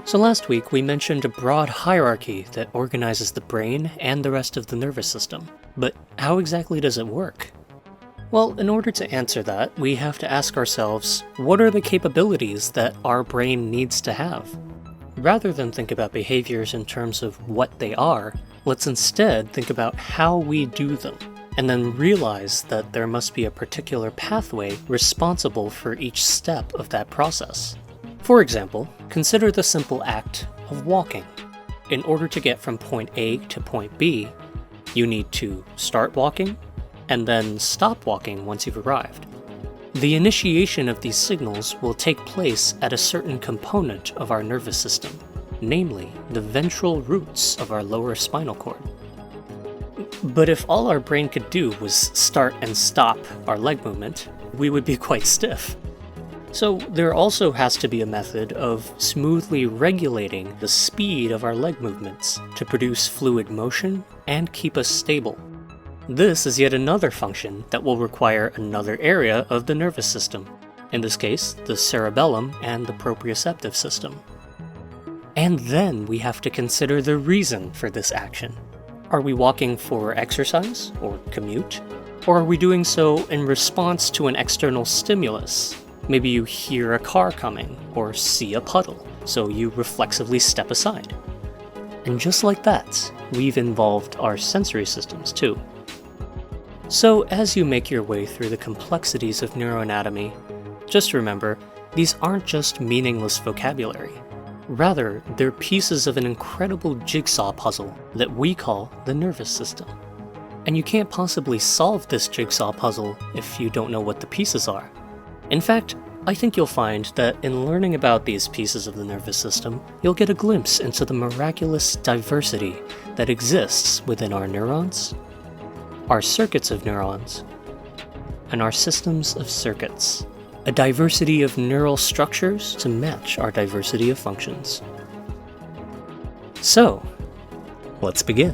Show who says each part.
Speaker 1: So last week we mentioned a broad hierarchy that organizes the brain and the rest of the nervous system. But how exactly does it work? Well, in order to answer that, we have to ask ourselves, what are the capabilities that our brain needs to have? Rather than think about behaviors in terms of what they are, let's instead think about how we do them, and then realize that there must be a particular pathway responsible for each step of that process. For example, consider the simple act of walking. In order to get from point A to point B, you need to start walking, and then stop walking once you've arrived. The initiation of these signals will take place at a certain component of our nervous system, namely the ventral roots of our lower spinal cord. But if all our brain could do was start and stop our leg movement, we would be quite stiff. So there also has to be a method of smoothly regulating the speed of our leg movements to produce fluid motion and keep us stable. This is yet another function that will require another area of the nervous system, in this case, the cerebellum and the proprioceptive system. And then we have to consider the reason for this action. Are we walking for exercise or commute? Or are we doing so in response to an external stimulus? Maybe you hear a car coming or see a puddle, so you reflexively step aside. And just like that, we've involved our sensory systems too. So as you make your way through the complexities of neuroanatomy, just remember, these aren't just meaningless vocabulary. Rather, they're pieces of an incredible jigsaw puzzle that we call the nervous system. And you can't possibly solve this jigsaw puzzle if you don't know what the pieces are. In fact, I think you'll find that in learning about these pieces of the nervous system, you'll get a glimpse into the miraculous diversity that exists within our neurons, our circuits of neurons, and our systems of circuits. A diversity of neural structures to match our diversity of functions. So, let's begin.